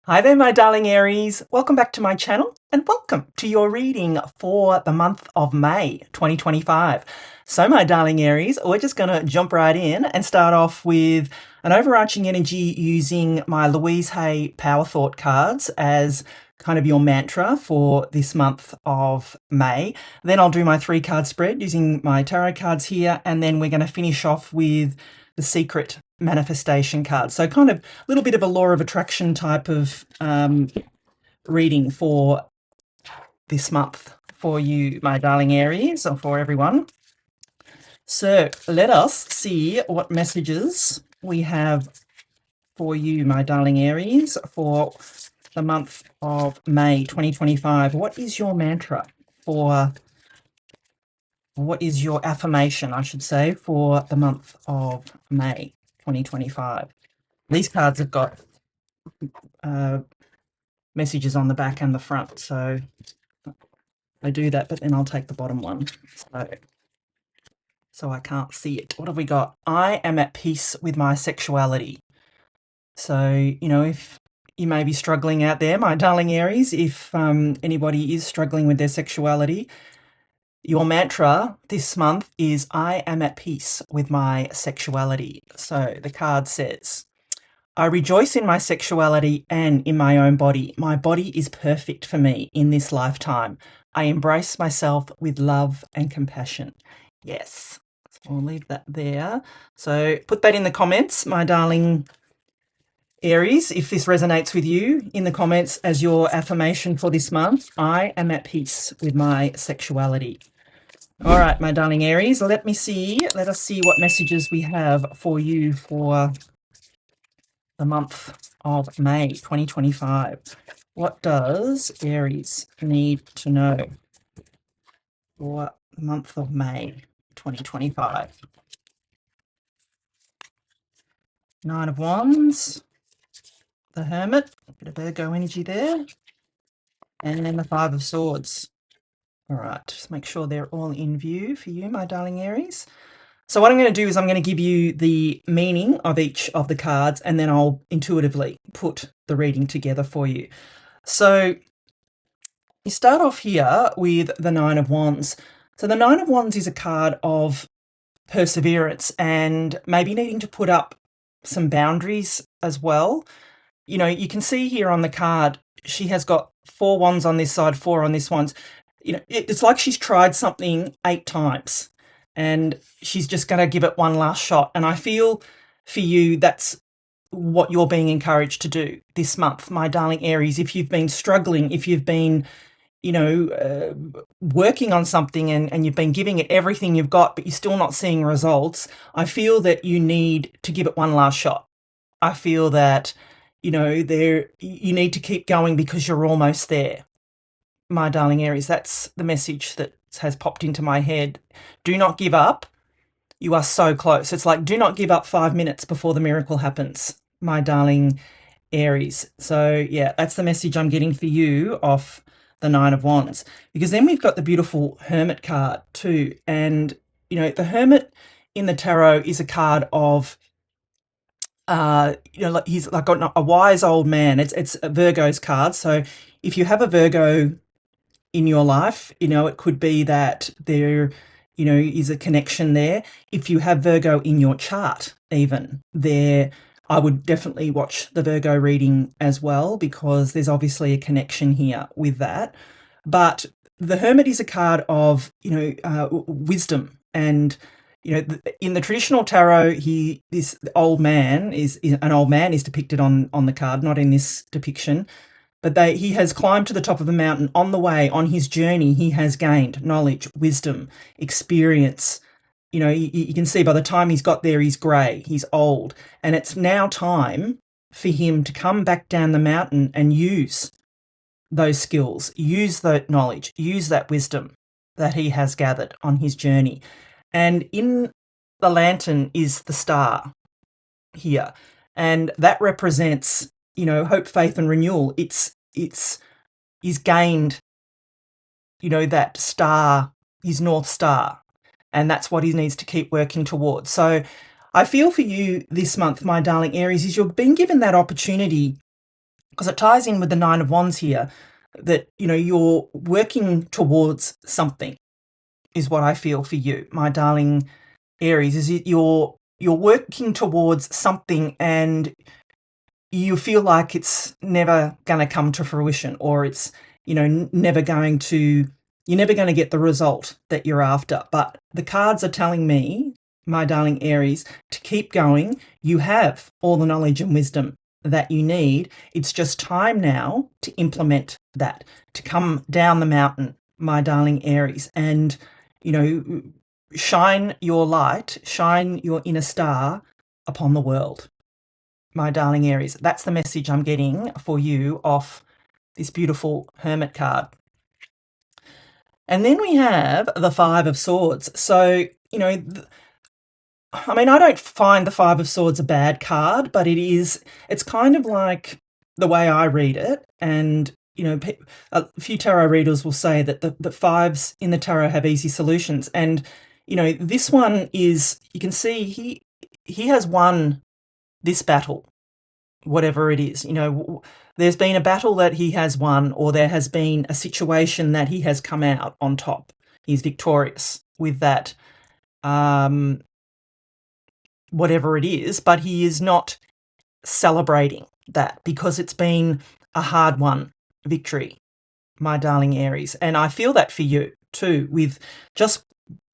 Hi there, my darling Aries. Welcome back to my channel and welcome to your reading for the month of May 2025. So, my darling Aries, we're just going to jump right in and start off with an overarching energy using my Louise Hay Power Thought cards as kind of your mantra for this month of May. Then I'll do my 3-card spread using my tarot cards here, and then we're going to finish off with the secret manifestation card. So kind of a little bit of a law of attraction type of reading for this month for you, my darling Aries, or for everyone. So let us see what messages we have for you, my darling Aries, for the month of May 2025. What is your mantra for, what is your affirmation, I should say, for the month of May 2025? These cards have got messages on the back and the front, so I do that, but then I'll take the bottom one so I can't see it. What have we got? I am at peace with my sexuality. So, you know, if you may be struggling out there, my darling Aries, if anybody is struggling with their sexuality, your mantra this month is I am at peace with my sexuality. So the card says, I rejoice in my sexuality and in my own body. My body is perfect for me in this lifetime. I embrace myself with love and compassion. Yes, so I'll leave that there. So put that in the comments, my darling Aries, if this resonates with you, in the comments as your affirmation for this month. I am at peace with my sexuality. All right, my darling Aries, let us see what messages we have for you for the month of May 2025. What does Aries need to know for the month of May 2025? Nine of Wands, the Hermit, a bit of Virgo energy there, and then the Five of Swords. All right, just make sure they're all in view for you, my darling Aries. So what I'm going to do is I'm going to give you the meaning of each of the cards, and then I'll intuitively put the reading together for you. So you start off here with the Nine of Wands. So the Nine of Wands is a card of perseverance and maybe needing to put up some boundaries as well. You know, you can see here on the card, she has got 4 wands on this side, 4 on this one. You know, it's like she's tried something 8 times and she's just going to give it one last shot. And I feel for you, that's what you're being encouraged to do this month, my darling Aries. If you've been struggling, if you've been working on something and you've been giving it everything you've got, but you're still not seeing results, I feel that you need to give it one last shot. I feel that, you need to keep going because you're almost there. My darling Aries, that's the message that has popped into my head. Do not give up. You are so close. It's like, do not give up 5 minutes before the miracle happens, my darling Aries. So yeah, that's the message I'm getting for you off the Nine of Wands, because then we've got the beautiful Hermit card too. And the Hermit in the tarot is a card of like he's like a wise old man. It's a Virgo's card. So if you have a Virgo in your life, it could be that there is a connection there. If you have Virgo in your chart, even there, I would definitely watch the Virgo reading as well, because there's obviously a connection here with that. But the Hermit is a card of, wisdom. And, in the traditional tarot, this old man is an old man is depicted on the card, not in this depiction. But he has climbed to the top of the mountain. On the way, on his journey, he has gained knowledge, wisdom, experience. You can see by the time he's got there, he's grey, he's old. And it's now time for him to come back down the mountain and use those skills, use that knowledge, use that wisdom that he has gathered on his journey. And in the lantern is the star here. And that represents, hope, faith, and renewal. He's gained, that star, his North Star, and that's what he needs to keep working towards. So I feel for you this month, my darling Aries, is you've been given that opportunity because it ties in with the Nine of Wands here, that, you're working towards something, is what I feel for you, my darling Aries. Is it you're working towards something, and you feel like it's never going to come to fruition, or it's, never going to, you're never going to get the result that you're after. But the cards are telling me, my darling Aries, to keep going. You have all the knowledge and wisdom that you need. It's just time now to implement that, to come down the mountain, my darling Aries, and, shine your light, shine your inner star upon the world, my darling Aries. That's the message I'm getting for you off this beautiful Hermit card. And then we have the Five of Swords. So, I don't find the Five of Swords a bad card, but it's kind of like the way I read it. And, a few tarot readers will say that the fives in the tarot have easy solutions. And, this one is, you can see he has won this battle, whatever it is. There's been a battle that he has won, or there has been a situation that he has come out on top. He's victorious with that, whatever it is, but he is not celebrating that because it's been a hard won victory, my darling Aries. And I feel that for you too, with just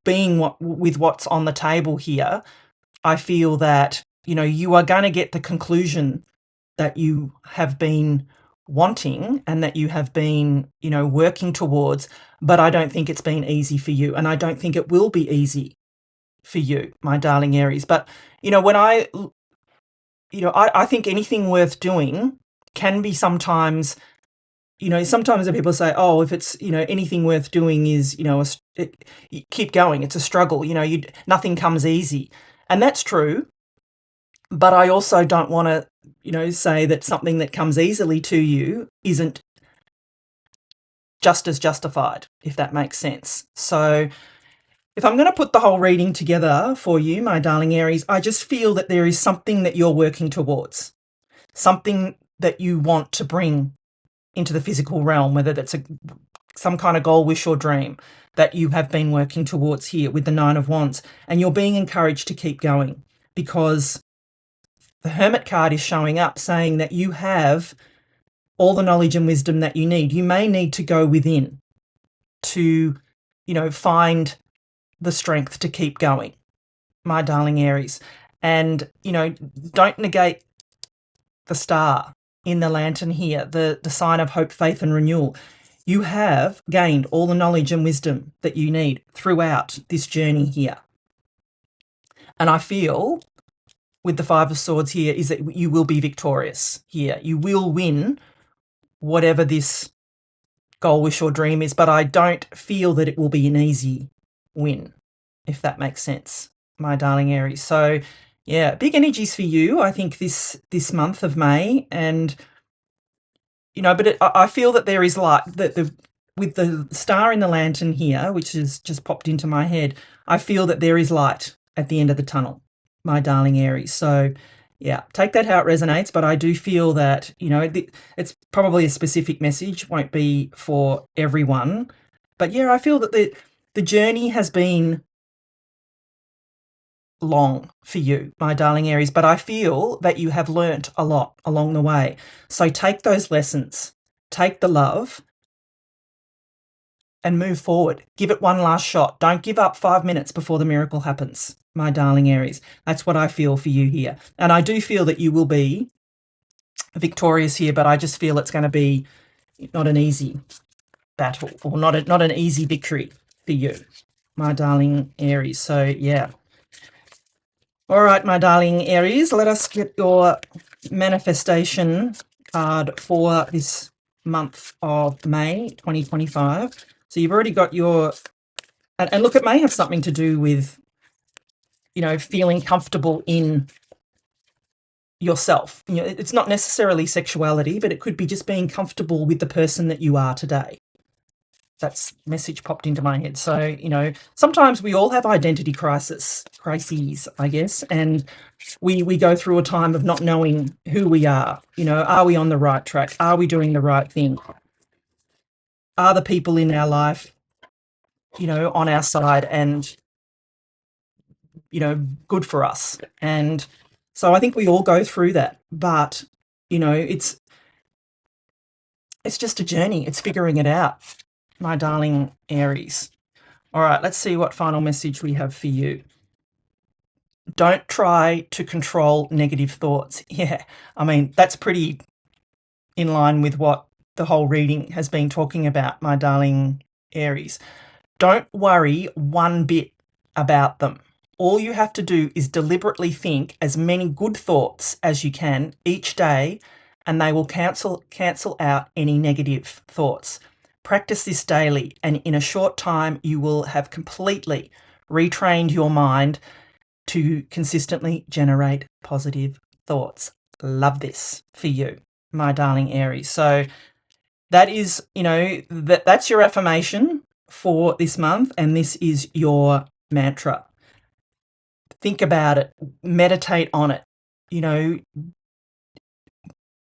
being with what's on the table here. I feel that, you are going to get the conclusion that you have been wanting and that you have been, working towards, but I don't think it's been easy for you, and I don't think it will be easy for you, my darling Aries. But, when I think anything worth doing can be sometimes, sometimes the people say, oh, if it's, anything worth doing is, keep going. It's a struggle, nothing comes easy. And that's true. But I also don't want to, say that something that comes easily to you isn't just as justified, if that makes sense. So if I'm going to put the whole reading together for you, my darling Aries, I just feel that there is something that you're working towards, something that you want to bring into the physical realm, whether that's some kind of goal, wish, or dream that you have been working towards here with the Nine of Wands. And you're being encouraged to keep going, because the Hermit card is showing up saying that you have all the knowledge and wisdom that you need. You may need to go within to, find the strength to keep going, my darling Aries. And, don't negate the star in the lantern here, the sign of hope, faith, and renewal. You have gained all the knowledge and wisdom that you need throughout this journey here. And I feel with the Five of Swords here is that you will be victorious here. You will win whatever this goal, wish, or dream is, but I don't feel that it will be an easy win, if that makes sense, my darling Aries. So, yeah, big energies for you, I think, this month of May. And, but I feel that there is light, that with the star in the lantern here, which has just popped into my head, I feel that there is light at the end of the tunnel, my darling Aries. So, yeah, take that how it resonates, but I do feel that, it's probably a specific message, won't be for everyone. But yeah, I feel that the journey has been long for you, my darling Aries, but I feel that you have learnt a lot along the way. So take those lessons, take the love, and move forward. Give it one last shot. Don't give up 5 minutes before the miracle happens, my darling Aries. That's what I feel for you here. And I do feel that you will be victorious here, but I just feel it's going to be not an easy battle, or not an easy victory for you, my darling Aries. So, yeah. All right, my darling Aries, let us get your manifestation card for this month of May 2025. So you've already got your, and look, it may have something to do with, feeling comfortable in yourself. It's not necessarily sexuality, but it could be just being comfortable with the person that you are today. That's message popped into my head. So, you know, sometimes we all have identity crises, I guess, and we go through a time of not knowing who we are. You know, are we on the right track? Are we doing the right thing? Are the people in our life, you know, on our side and, you know, good for us? And so I think we all go through that, but, you know, it's just a journey. It's figuring it out, my darling Aries. All right, let's see what final message we have for you. Don't try to control negative thoughts. Yeah, I mean, that's pretty in line with what the whole reading has been talking about, my darling Aries. Don't worry one bit about them. All you have to do is deliberately think as many good thoughts as you can each day, and they will cancel out any negative thoughts. Practice this daily, and in a short time, you will have completely retrained your mind to consistently generate positive thoughts. Love this for you, my darling Aries. So that is, you know, that's your affirmation for this month, and this is your mantra. Think about it, meditate on it. You know,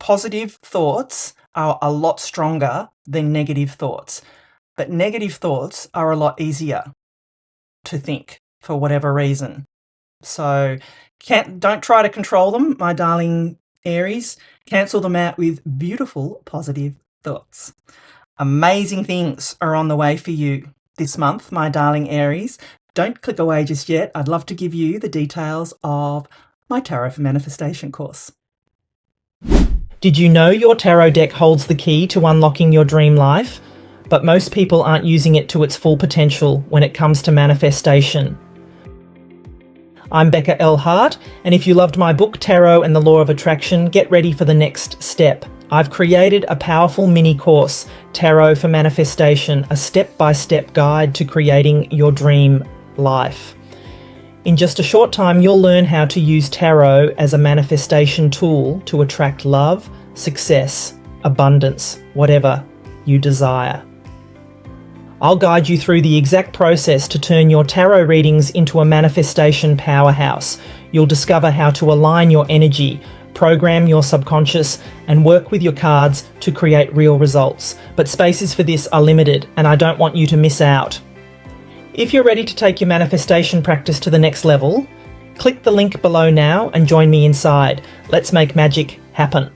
positive thoughts are a lot stronger than negative thoughts, but negative thoughts are a lot easier to think for whatever reason. So don't try to control them, my darling Aries. Cancel them out with beautiful positive thoughts. Amazing things are on the way for you this month, my darling Aries. Don't click away just yet. I'd love to give you the details of my Tarot for Manifestation course. Did you know your tarot deck holds the key to unlocking your dream life? But most people aren't using it to its full potential when it comes to manifestation. I'm Becca L. Hart, and if you loved my book, Tarot and the Law of Attraction, get ready for the next step. I've created a powerful mini course, Tarot for Manifestation, a step-by-step guide to creating your dream life. In just a short time, you'll learn how to use tarot as a manifestation tool to attract love, success, abundance, whatever you desire. I'll guide you through the exact process to turn your tarot readings into a manifestation powerhouse. You'll discover how to align your energy, program your subconscious, and work with your cards to create real results. But spaces for this are limited, and I don't want you to miss out. If you're ready to take your manifestation practice to the next level, click the link below now and join me inside. Let's make magic happen.